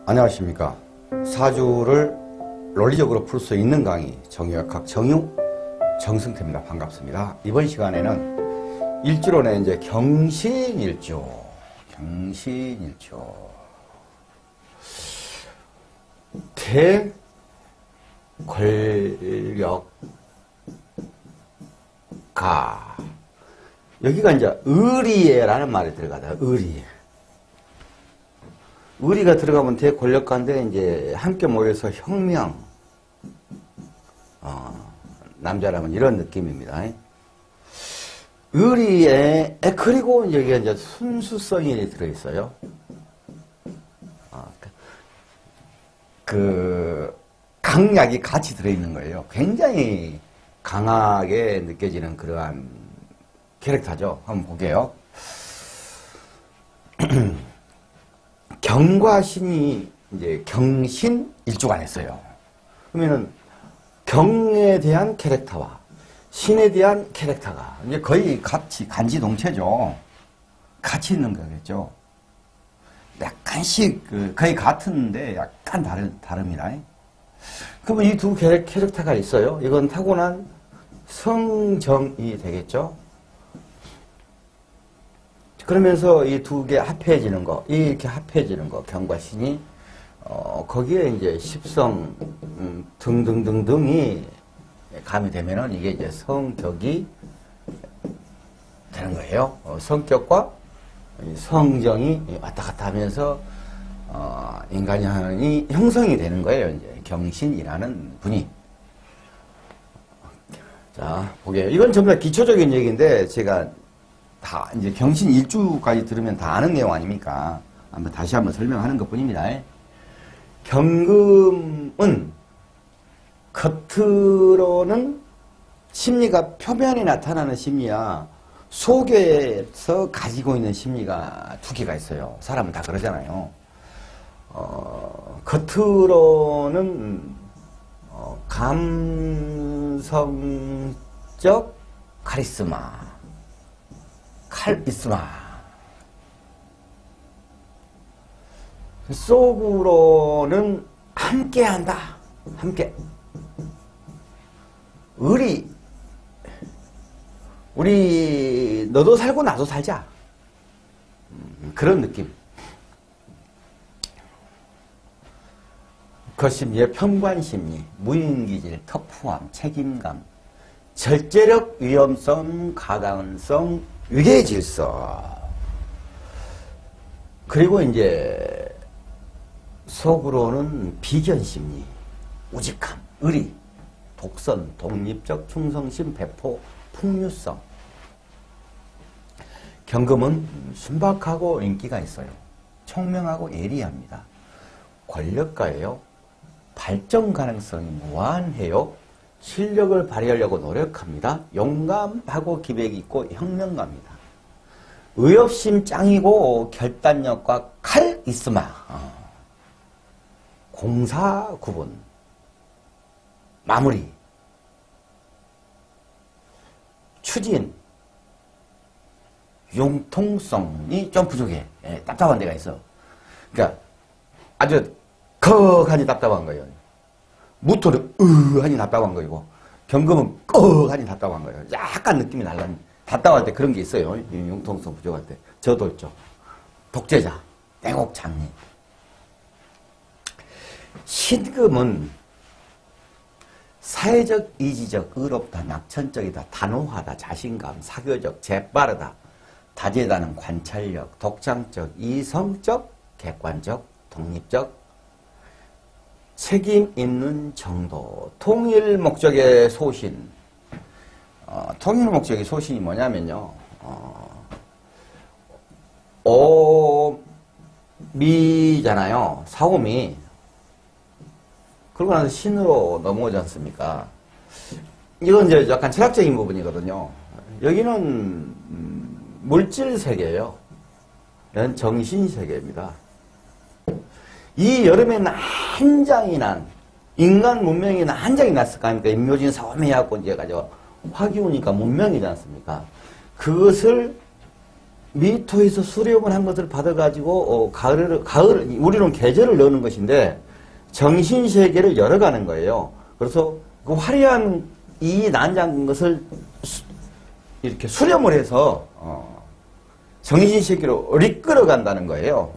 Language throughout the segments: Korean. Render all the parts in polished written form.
안녕하십니까. 사주를 논리적으로 풀 수 있는 강의 정의역학 정유 정승태입니다. 반갑습니다. 이번 시간에는 일주론의 이제 경신일주 대권력가 여기가 이제 의리에라는 말이 들어가다. 의리가 들어가면 대권력가인데 이제 함께 모여서 혁명 남자라면 이런 느낌입니다. 의리에 그리고 여기가 이제 순수성이 들어있어요. 그 강약이 같이 들어있는 거예요. 굉장히 강하게 느껴지는 그러한 캐릭터죠. 한번 볼게요. 경과 신이 이제 경신 일주가 냈어요. 그러면은 경에 대한 캐릭터와 신에 대한 캐릭터가 이제 거의 같이 간지동체죠. 같이 있는 거겠죠. 약간씩 거의 같은데 약간 다릅니다. 그러면 이 두 캐릭터가 있어요. 이건 타고난 성정이 되겠죠. 그러면서 이 두 개 합해지는 거, 이렇게 합해지는 거, 경과 신이, 거기에 이제 십성, 등등등등이 가미되면은 이게 이제 성격이 되는 거예요. 성격과 성정이 왔다 갔다 하면서, 인간이 형성이 되는 거예요. 이제 경신이라는 분이. 자, 보게요. 이건 전부 다 기초적인 얘기인데, 제가 다 이제 경신 일주까지 들으면 다 아는 내용 아닙니까? 다시 한번 설명하는 것 뿐입니다. 경금은 겉으로는 심리가 표면에 나타나는 심리야 속에서 가지고 있는 심리가 두 개가 있어요. 사람은 다 그러잖아요. 겉으로는 감성적 카리스마 속으로는 함께한다. 함께. 우리 너도 살고 나도 살자. 그런 느낌. 거심리의 편관심리, 무인기질, 터프함, 책임감, 절제력, 위험성, 가강성, 위계질서. 그리고 이제 속으로는 비견심리, 우직함, 의리, 독선, 독립적 충성심, 배포, 풍류성. 경금은 순박하고 인기가 있어요. 총명하고 예리합니다. 권력가예요. 발전 가능성이 무한해요. 실력을 발휘하려고 노력합니다. 용감하고 기백이 있고 혁명가입니다. 의협심 짱이고 결단력과 카리스마. 공사 구분. 마무리. 추진. 융통성이 좀 부족해. 답답한 데가 있어. 그러니까 아주 거하니 답답한 거예요. 무토는 하니 답답한 거이고 경금은 하니 답답한 거예요. 약간 느낌이 달라는 답답할 때 그런 게 있어요. 융통성 부족할 때. 저돌적, 독재자, 애곡장리. 신금은 사회적, 이지적, 의롭다, 낙천적이다, 단호하다, 자신감, 사교적, 재빠르다, 다재다능, 관찰력, 독창적, 이성적, 객관적, 독립적, 책임 있는 정도, 통일 목적의 소신. 통일 목적의 소신이 뭐냐면요. 오미잖아요. 사오미. 그러고 나서 신으로 넘어오지 않습니까? 이건 이제 약간 철학적인 부분이거든요. 여기는 물질 세계예요. 이건 정신 세계입니다. 이 여름에는 한장이 난, 인간 문명에는 한장이 났을 거 아닙니까? 임묘진 사오미하고 이제 가지고 화기우니까 문명이지 않습니까? 그것을 미토에서 수령을 한 것을 받아가지고 가을 우리는 계절을 넣는 것인데 정신세계를 열어가는 거예요. 그래서 그 화려한 이 난장 것을 이렇게 수렴을 해서 정신세계로 이끌어간다는 거예요.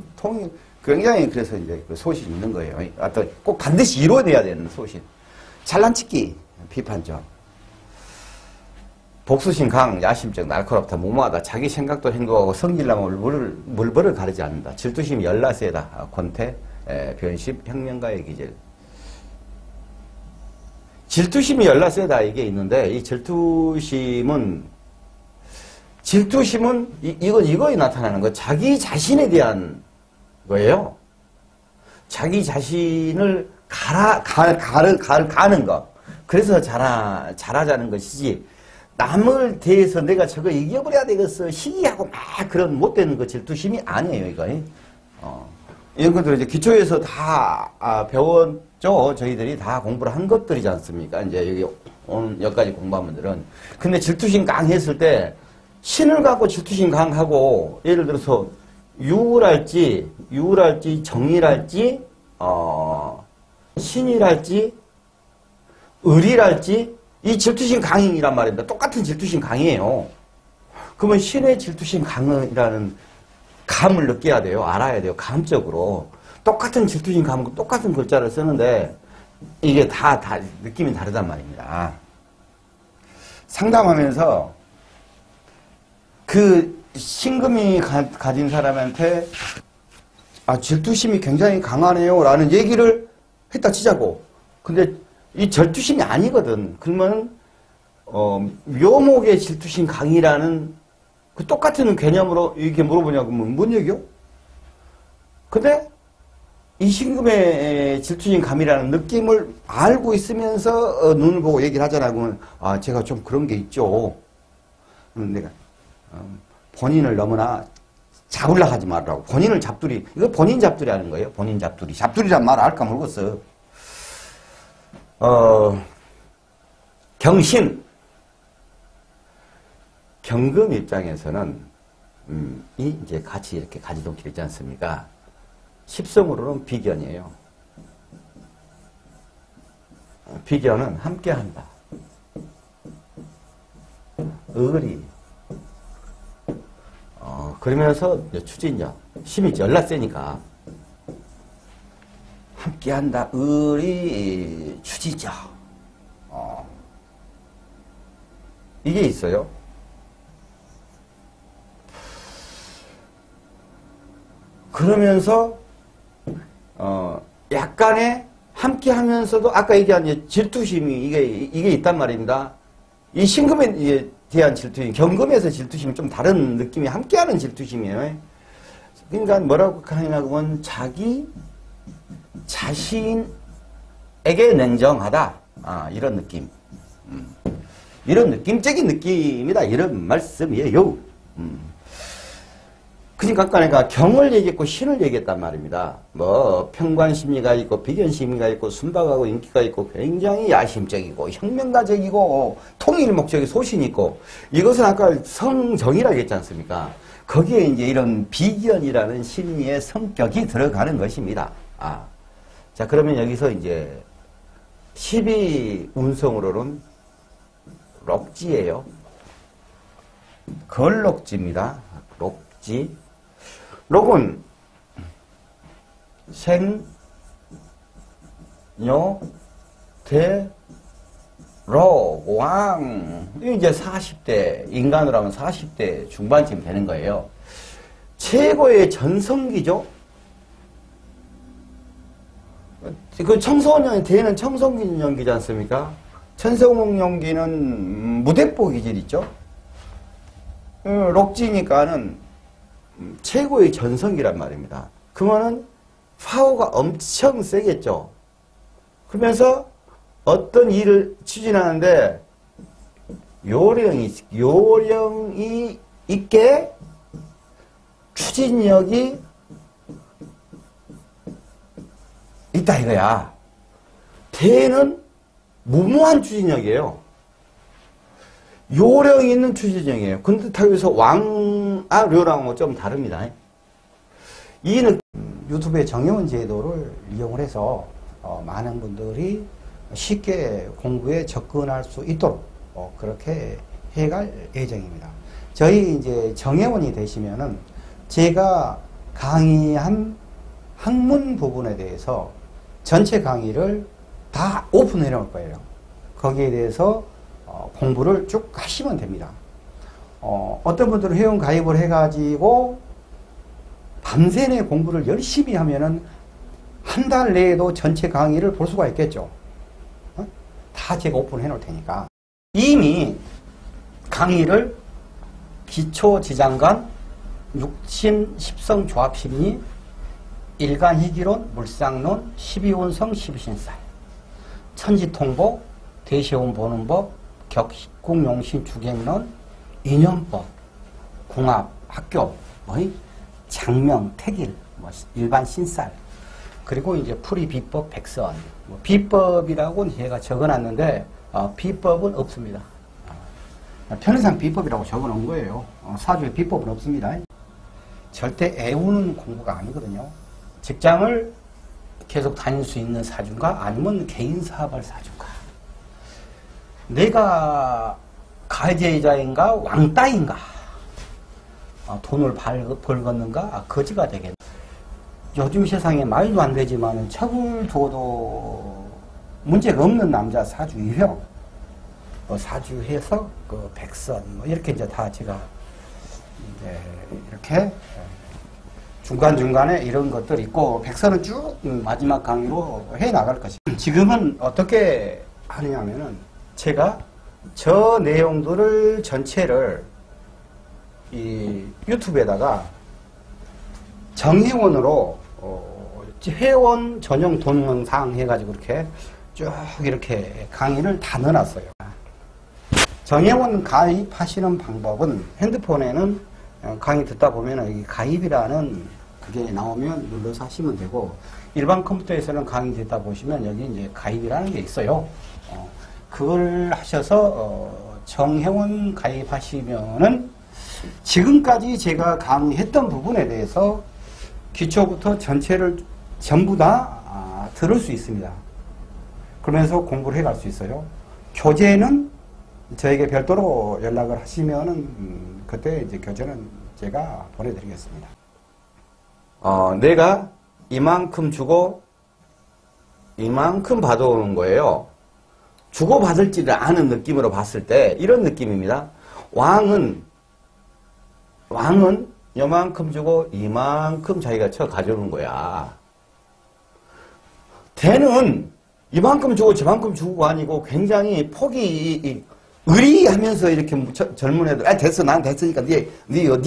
굉장히 그래서 이제 그 소신이 있는 거예요. 어떤 꼭 반드시 이루어져야 되는 소신. 잘난치기, 비판적. 복수심 강, 야심적, 날카롭다, 무모하다, 자기 생각도 행동하고 성질나면 물벌을 가리지 않는다. 질투심이 열나 세다. 권태, 변심, 혁명가의 기질. 질투심이 열나 세다 이게 있는데 이 질투심은 이거에 나타나는 거 자기 자신에 대한 거예요. 자기 자신을 가는 거. 그래서 잘하자는 것이지. 남을 대해서 내가 저거 이겨버려야 되겠어. 시기하고 막 그런 못되는 거 질투심이 아니에요, 이거. 이런 것들 이제 기초에서 다 배웠죠. 저희들이 다 공부를 한 것들이지 않습니까? 이제 여기 오늘 여기까지 공부한 분들은. 근데 질투심 강했을 때 신을 갖고 질투심 강하고 예를 들어서 유랄지 정이랄지 신이랄지 을이랄지 이 질투심 강이란 말입니다. 똑같은 질투심 강이에요. 그러면 신의 질투심 강이라는 감을 느껴야 돼요. 알아야 돼요. 감적으로. 똑같은 질투심 감고 똑같은 글자를 쓰는데 이게 다 느낌이 다르단 말입니다. 상담하면서 그 신금이 가진 사람한테 질투심이 굉장히 강하네요 라는 얘기를 했다 치자고. 근데 이 질투심이 아니거든. 그러면 묘목의 질투심 강이라는 그 똑같은 개념으로 이렇게 물어보냐고 하면 뭔 얘기요? 근데 이 신금의 질투심 감이라는 느낌을 알고 있으면서 눈을 보고 얘기를 하잖아. 그러면 제가 좀 그런 게 있죠. 내가 본인을 너무나 잡으려고 하지 말라고. 본인을 잡두리. 이거 본인 잡두리 하는 거예요. 본인 잡두리. 잡두리란 말 알까 모르겠어. 경신. 경금 입장에서는, 이제 같이 이렇게 가지동길 있지 않습니까? 십성으로는 비견이에요. 비견은 함께 한다. 을이. 그러면서 추진력. 힘이 열나 세니까. 함께 한다. 을이 추진력. 이게 있어요. 그러면서 약간의 함께 하면서도 아까 얘기한 질투심이 이게 있단 말입니다. 이 신금에 대한 질투심, 경금에서 질투심이 좀 다른 느낌이 함께하는 질투심이에요. 그러니까 뭐라고 하냐고 하면 자기 자신에게 냉정하다. 이런 느낌. 이런 느낌적인 느낌이다. 이런 말씀이에요. 그러니까 경을 얘기했고 신을 얘기했단 말입니다. 뭐 평관심리가 있고 비견심리가 있고 순박하고 인기가 있고 굉장히 야심적이고 혁명가적이고 통일 목적의 소신이 있고 이것은 아까 성정이라고 했지 않습니까? 거기에 이제 이런 비견이라는 심리의 성격이 들어가는 것입니다. 자 그러면 여기서 이제 12운성으로는 록지예요. 걸록지입니다. 록지. 록은 생, 묘, 대, 록, 왕. 이제 40대, 인간으로 하면 40대 중반쯤 되는 거예요. 최고의 전성기죠. 그 청소년, 대는 청소년기지 않습니까? 천성몽년기는 무대포 기질 있죠. 록지니까는 최고의 전성기란 말입니다. 그러면은 파워가 엄청 세겠죠. 그러면서 어떤 일을 추진하는데 요령이 있게 추진력이 있다 이거야. 대는 무모한 추진력이에요. 요령 있는 추진형이에요. 근데 여기서 왕아료랑은 좀 다릅니다. 이는 유튜브의 정혜원 제도를 이용을 해서 많은 분들이 쉽게 공부에 접근할 수 있도록 그렇게 해갈 예정입니다. 저희 이제 정혜원이 되시면은 제가 강의한 학문 부분에 대해서 전체 강의를 다 오픈해 놓을 거예요. 거기에 대해서 공부를 쭉 하시면 됩니다. 어떤 분들은 회원 가입을 해가지고 밤새내 공부를 열심히 하면은 한 달 내에도 전체 강의를 볼 수가 있겠죠. 다 제가 오픈해 놓을 테니까. 이미 강의를 기초지장관, 육신, 십성, 조합심리, 일간, 희귀론, 물상론, 12운성, 12신살, 천지통보, 대시온 보는 법, 격국용신, 주객론, 인연법, 궁합, 학교, 장명, 택일, 일반 신살, 그리고 이제 풀이 비법, 백선. 비법이라고는 제가 적어놨는데 비법은 없습니다. 편의상 비법이라고 적어놓은 거예요. 사주에 비법은 없습니다. 절대 애우는 공부가 아니거든요. 직장을 계속 다닐 수 있는 사주인가 아니면 개인 사업할 사주인가. 내가 가해자인가 왕따인가. 돈을 벌겠는가 거지가 되겠네. 요즘 세상에 말도 안 되지만 척을 둬도 문제가 없는 남자 사주 유형 사주해서 그 백선 이렇게 이제 다 제가 이제 이렇게 중간중간에 이런 것들 있고 백선은 쭉 마지막 강의로 해 나갈 것입니다. 지금은 어떻게 하느냐면은 제가 저 내용들을 전체를 이 유튜브에다가 정회원으로 회원 전용 동영상 해가지고 이렇게 쭉 이렇게 강의를 다 넣어놨어요. 정회원 가입하시는 방법은 핸드폰에는 강의 듣다 보면 여기 가입이라는 그게 나오면 눌러서 하시면 되고 일반 컴퓨터에서는 강의 듣다 보시면 여기 이제 가입이라는 게 있어요. 그걸 하셔서 정회원 가입하시면은 지금까지 제가 강의했던 부분에 대해서 기초부터 전체를 전부 다 들을 수 있습니다. 그러면서 공부를 해갈 수 있어요. 교재는 저에게 별도로 연락을 하시면은 그때 이제 교재는 제가 보내드리겠습니다. 내가 이만큼 주고 이만큼 받아오는 거예요. 주고 받을지를 아는 느낌으로 봤을 때 이런 느낌입니다. 왕은 요만큼 주고 이만큼 자기가 쳐 가져오는 거야. 대는 이만큼 주고 저만큼 주고가 아니고 굉장히 폭이 의리하면서 이렇게 젊은 애들 됐어 난 됐으니까 네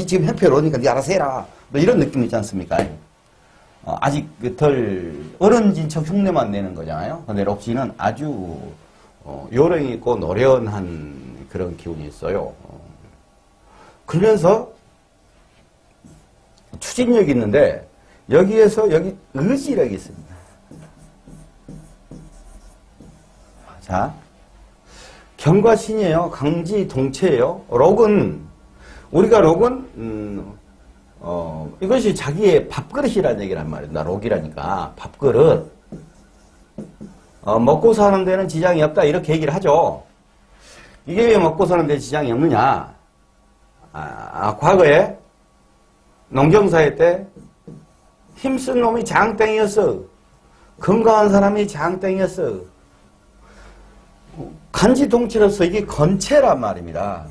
지금 형편이 오니까 네 알아서 해라 뭐 이런 느낌 있지 않습니까? 아직 덜 어른진 척 흉내만 내는 거잖아요. 근데 록시는 아주 요령 있고 노련한 그런 기운이 있어요. 그러면서 추진력이 있는데 여기에서 여기 의지력이 있습니다. 자, 경과신이에요. 강지 동체예요. 우리가 록은 이것이 자기의 밥그릇이라는 얘기란 말이에요. 나 록이라니까 밥그릇. 먹고 사는 데는 지장이 없다 이렇게 얘기를 하죠. 이게 왜 먹고 사는 데 지장이 없느냐? 과거에 농경사회 때 힘쓴 놈이 장땡이었어. 건강한 사람이 장땡이었어. 간지동체로서 이게 건체란 말입니다.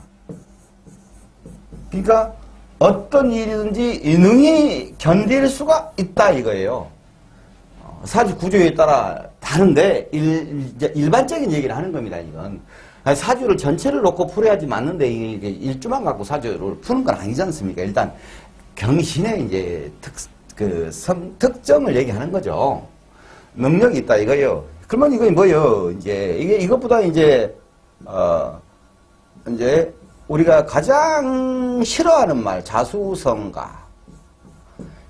그러니까 어떤 일이든지 능히 견딜 수가 있다 이거예요. 사주 구조에 따라 다른데 일반적인 얘기를 하는 겁니다. 이건 사주를 전체를 놓고 풀어야지 맞는데 이게 일주만 갖고 사주를 푸는 건 아니지 않습니까? 일단 경신의 이제 특정을 얘기하는 거죠. 능력이 있다 이거예요. 그러면 이거 뭐예요? 이제 이것보다 이제 우리가 가장 싫어하는 말 자수성가.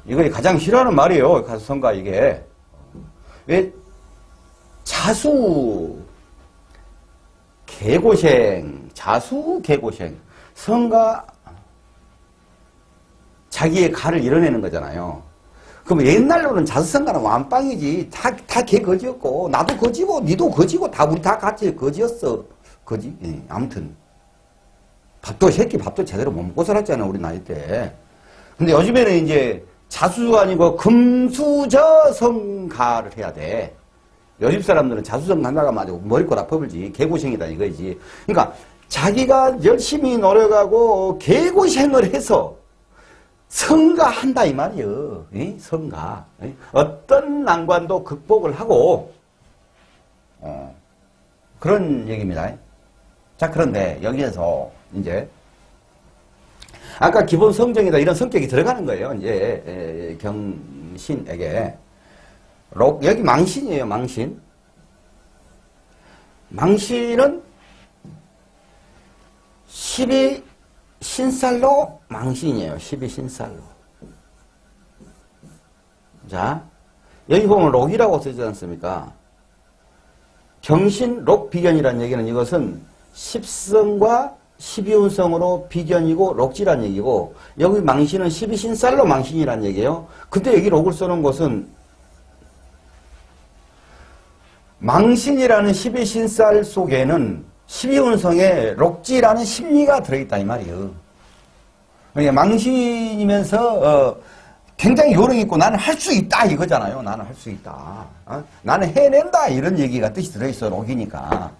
이거 가장 싫어하는 말이에요. 자수성가 이게. 왜 개고생, 자수 개고생. 성가 자기의 가를 이뤄내는 거잖아요. 그럼 옛날로는 자수성가는 완빵이지. 다 걔 거지였고, 나도 거지고, 니도 거지고, 다 우리 다 같이 거지였어. 거지? 예, 아무튼. 새끼 밥도 제대로 못 먹고 살았잖아, 우리 나이 때. 근데 요즘에는 이제 자수가 아니고 금수저성가를 해야 돼. 요즘 사람들은 자수성 간다가 맞고 머리꼬락 퍼불지. 개고생이다 이거지. 그러니까 자기가 열심히 노력하고 개고생을 해서 성가한다 이 말이요. 성가. 어떤 난관도 극복을 하고 그런 얘기입니다. 자, 그런데 여기에서 이제 아까 기본 성정이다 이런 성격이 들어가는 거예요. 이제 경신에게 여기 망신이에요. 망신. 망신은 12신살로 망신이에요. 12신살로. 자, 여기 보면 록이라고 쓰지 않습니까? 경신 록비견이라는 얘기는 이것은 10성과 12운성으로 비견이고 록지란 얘기고, 여기 망신은 12신살로 망신이란 얘기예요. 근데 여기 록을 써놓은 것은 망신이라는 12신살 속에는 12운성에 록지라는 심리가 들어있다 이 말이에요. 그러니까 망신이면서 굉장히 요령있고 나는 할 수 있다 이거잖아요. 나는 할 수 있다. 나는 해낸다 이런 얘기가 뜻이 들어있어. 록이니까.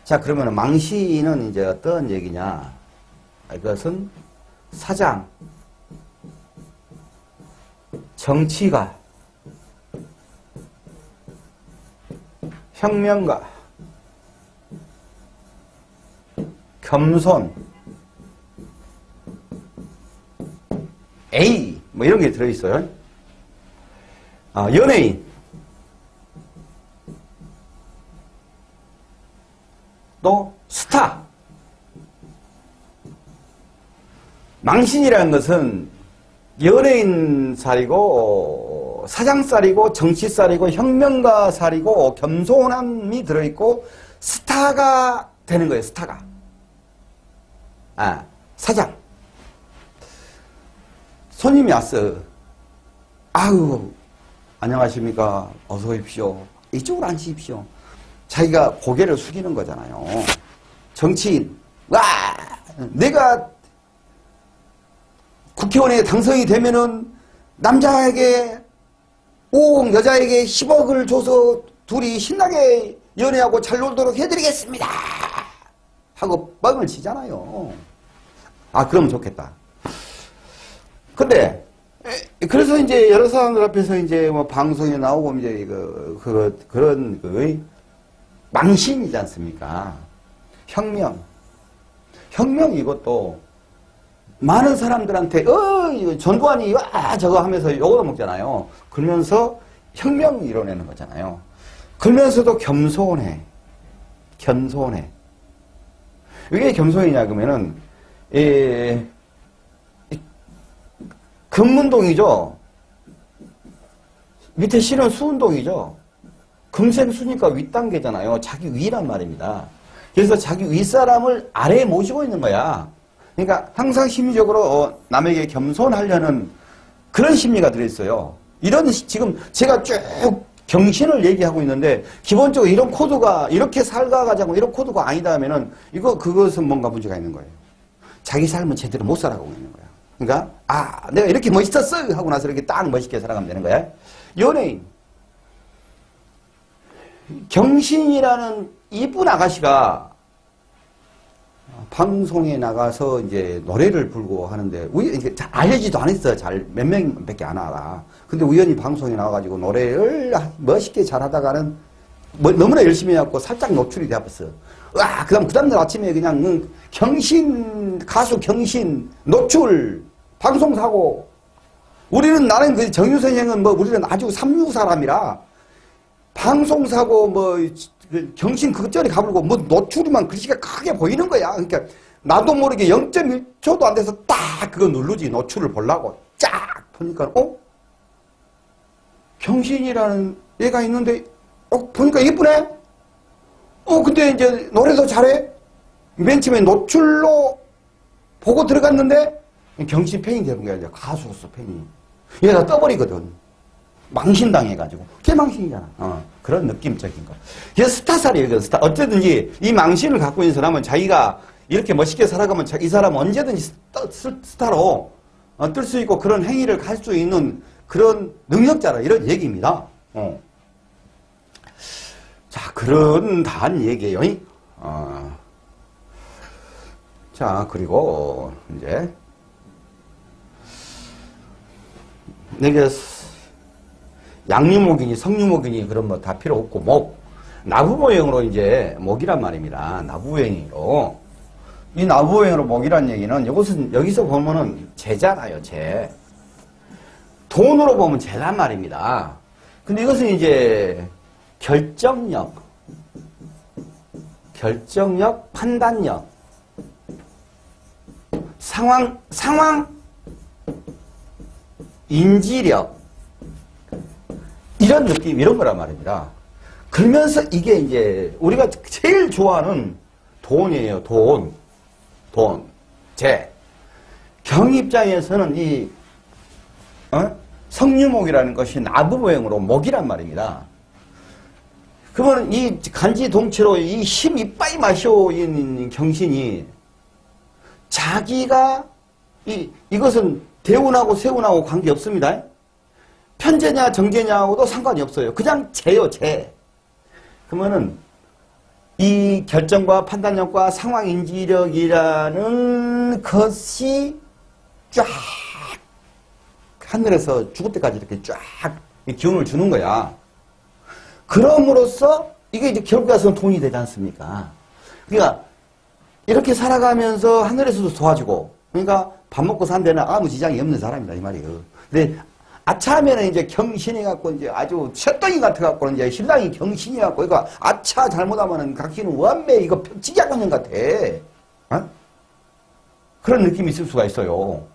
자, 그러면 망신은 이제 어떤 얘기냐? 이것은 사장, 정치가, 혁명가, 겸손, A 뭐 이런 게 들어있어요. 연예인, 또 스타. 망신이라는 것은 연예인살이고 사장살이고 정치살이고 혁명가살이고 겸손함이 들어있고 스타가 되는 거예요. 스타가. 사장. 손님이 왔어. 아유, 안녕하십니까. 어서 오십시오. 이쪽으로 앉으십시오. 자기가 고개를 숙이는 거잖아요. 정치인, 와! 내가 국회의원에 당선이 되면은 남자에게 5억, 여자에게 10억을 줘서 둘이 신나게 연애하고 잘 놀도록 해드리겠습니다. 하고 뻥을 치잖아요. 그러면 좋겠다. 근데, 그래서 이제 여러 사람들 앞에서 이제 뭐 방송에 나오고 이제 그런 망신이지 않습니까? 혁명 이것도 많은 사람들한테 전두환이 저거 하면서 욕을 먹잖아요. 그러면서 혁명 이뤄내는 거잖아요. 그러면서도 겸손해. 이게 겸손이냐 그러면은 금문동이죠. 밑에 실은 수운동이죠. 금생수니까 윗단계잖아요. 자기 위란 말입니다. 그래서 자기 윗사람을 아래에 모시고 있는 거야. 그러니까 항상 심리적으로 남에게 겸손하려는 그런 심리가 들어있어요. 지금 제가 쭉 경신을 얘기하고 있는데 기본적으로 이런 코드가 이렇게 살아가자고 이런 코드가 아니다 하면은 그것은 뭔가 문제가 있는 거예요. 자기 삶은 제대로 못 살아가고 있는 거야. 그러니까 내가 이렇게 멋있었어 하고 나서 이렇게 딱 멋있게 살아가면 되는 거야. 연예인. 경신이라는 이쁜 아가씨가 방송에 나가서 이제 노래를 부르고 하는데, 잘 알려지도 않았어. 몇 명밖에 안 알아. 근데 우연히 방송에 나와가지고 노래를 멋있게 잘하다가는 너무나 열심히 해갖고 살짝 노출이 되어버렸어. 그 다음날 아침에 그냥 가수 경신, 노출, 방송사고. 나는 정유선생은 우리는 아주 삼류 사람이라 방송사고 경신 그것저리 가불고 노출이만 글씨가 크게 보이는 거야. 그러니까 나도 모르게 0.1초도 안 돼서 딱 그거 누르지. 노출을 보려고 쫙 보니까 경신이라는 애가 있는데 보니까 예쁘네. 근데 이제 노래도 잘해? 맨 처음에 노출로 보고 들어갔는데 경신 팬이 되는 거야. 이제 가수로서 팬이. 얘가 떠버리거든. 망신당해가지고. 개망신이잖아. 그런 느낌적인 거. 그래서 스타살이에요. 스타. 어쨌든지 이 망신을 갖고 있는 사람은 자기가 이렇게 멋있게 살아가면 이 사람은 언제든지 스타로 뜰 수 있고 그런 행위를 할 수 있는 그런 능력자라 이런 얘기입니다. 자, 그런 다한 얘기예요. 자, 그리고 이제 내게 양유목이니 성유목이니 그런 뭐 다 필요 없고 목 나부보행으로 이제 목이란 말입니다. 나부보행으로 이 나부보행으로 목이란 얘기는 이것은 여기서 보면은 재잖아요. 재 돈으로 보면 재란 말입니다. 근데 이것은 이제 결정력, 판단력, 상황, 인지력, 이런 느낌, 이런 거란 말입니다. 그러면서 이게 이제 우리가 제일 좋아하는 돈이에요. 돈, 재. 경 입장에서는 이 성유목이라는 것이 나부보행으로 목이란 말입니다. 그러면 이 간지동체로 이 힘 이빠이 마셔인 경신이 자기가 이것은 대운하고 세운하고 관계없습니다. 편재냐 정재냐하고도 상관이 없어요. 그냥 재요, 재. 그러면은 이 결정과 판단력과 상황인지력이라는 것이 쫙 하늘에서 죽을 때까지 이렇게 쫙 기운을 주는 거야. 그럼으로써 이게 이제 결국 가서는 돈이 되지 않습니까? 그러니까 이렇게 살아가면서 하늘에서도 도와주고, 그러니까 밥 먹고 산 데는 아무 지장이 없는 사람이다 이 말이에요. 근데 아차하면은 이제 경신해 갖고 이제 아주 쇳덩이 같아 갖고 이제 신랑이 경신해 갖고 이거 아차 잘못하면은 각기는 완매 이거 찌개하고 있는 것 같아. 그런 느낌이 있을 수가 있어요.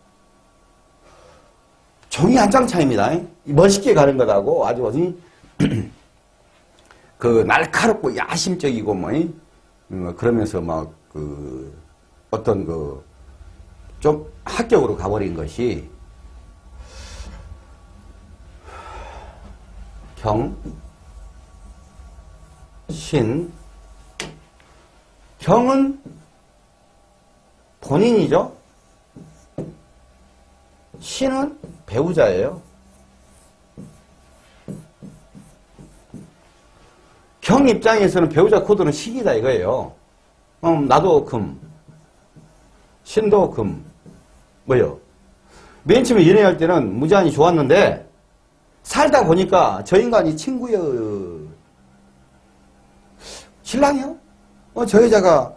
종이 한 장 차이입니다. 멋있게 가는 것하고 아주 그 날카롭고 야심적이고 뭐 그러면서 막 그 어떤 그 좀 합격으로 가버린 것이 경, 신, 경은 본인이죠. 신은 배우자예요. 경 입장에서는 배우자 코드는 신이다 이거예요. 나도 금, 신도 금, 뭐요? 맨 처음에 연애할 때는 무지하니 좋았는데 살다 보니까 저 인간이 친구여. 신랑이요? 저 여자가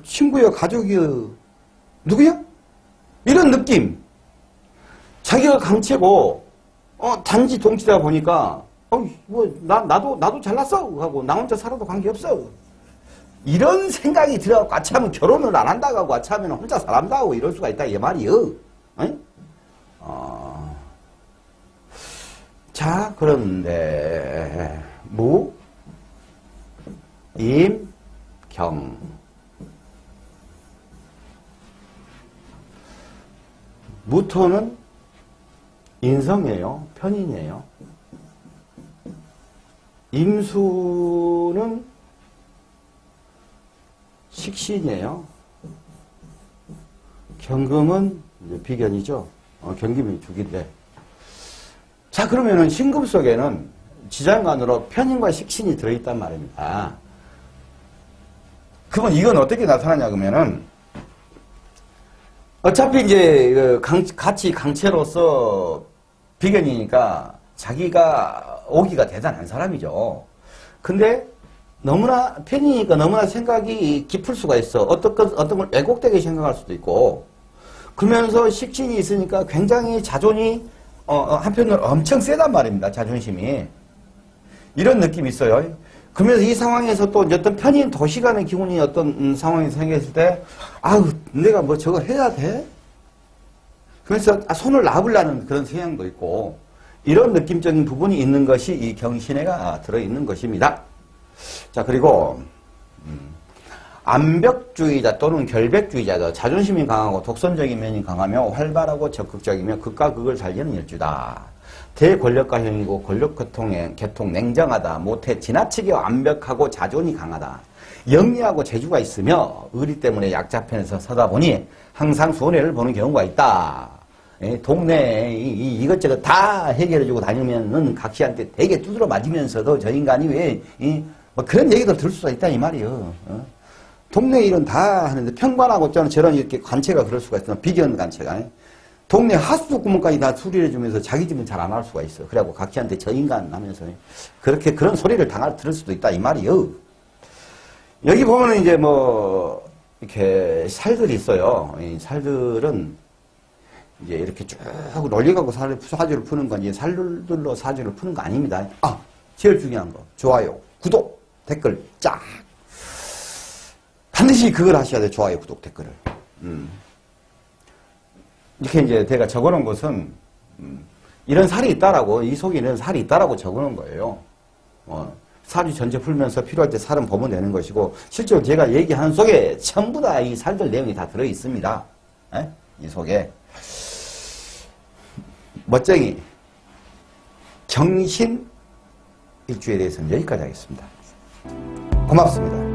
친구여, 가족이여. 누구요? 이런 느낌. 자기가 강체고, 단지 동치다 보니까, 나도 잘났어. 하고, 나 혼자 살아도 관계없어. 이런 생각이 들어갖고, 아차하면 결혼을 안 한다고 하고, 아차하면 혼자 살한다 하고 이럴 수가 있다. 이 말이요. 자, 그런데, 무, 임, 경. 무토는 인성이에요. 편인이에요. 임수는 식신이에요. 경금은 비견이죠. 경금이 죽인데. 자, 그러면은 신금 속에는 지장간으로 편인과 식신이 들어있단 말입니다. 그러면 이건 어떻게 나타나냐 그러면은 어차피 이제 같이 강체로서 비견이니까 자기가 오기가 대단한 사람이죠. 근데 너무나 편이니까 너무나 생각이 깊을 수가 있어. 어떤 걸 왜곡되게 생각할 수도 있고. 그러면서 식신이 있으니까 굉장히 자존이 한편으로 엄청 세단 말입니다. 자존심이. 이런 느낌이 있어요. 그러면서 이 상황에서 또 어떤 편인 도시간의 기운이 어떤 상황이 생겼을 때, 아우, 내가 뭐 저걸 해야 돼? 그래서 손을 놔보려는 그런 성향도 있고, 이런 느낌적인 부분이 있는 것이 이 경신해가 들어있는 것입니다. 자, 그리고 암벽주의자 또는 결백주의자도 자존심이 강하고 독선적인 면이 강하며 활발하고 적극적이며 극과 극을 살리는 일주다. 대권력가형이고 권력계통 냉정하다. 못해 지나치게 완벽하고 자존이 강하다. 영리하고 재주가 있으며 의리 때문에 약자편에서 서다 보니 항상 손해를 보는 경우가 있다. 동네에 이것저것 다 해결해주고 다니면은 각시한테 되게 두드러 맞으면서도 저 인간이 왜 뭐 그런 얘기도 들을 수가 있다 이 말이요. 동네 일은 다 하는데 평관하고 저런 이렇게 관체가 그럴 수가 있어. 비견 관체가. 동네 하수도 구멍까지 다 수리해 주면서 자기 집은 잘 안 할 수가 있어. 그래갖고 각시한테 저 인간 하면서 그렇게 그런 소리를 들을 수도 있다 이 말이요. 여기 보면은 이제 뭐 이렇게 살들이 있어요. 이 살들은 이제 이렇게 쭉 논리가고 사주를 푸는 건 이제 살들로 사주를 푸는 거 아닙니다. 아, 제일 중요한 거 좋아요, 구독, 댓글 쫙 반드시 그걸 하셔야 돼. 좋아요, 구독, 댓글을. 이렇게 이제 제가 적어놓은 것은 이런 살이 있다라고, 이 속에 이런 살이 있다라고 적어놓은 거예요. 사주 전체 풀면서 필요할 때 살은 보면 되는 것이고, 실제로 제가 얘기하는 속에 전부 다 이 살들 내용이 다 들어 있습니다. 이 속에. 멋쟁이 경신 일주에 대해서는 여기까지 하겠습니다. 고맙습니다.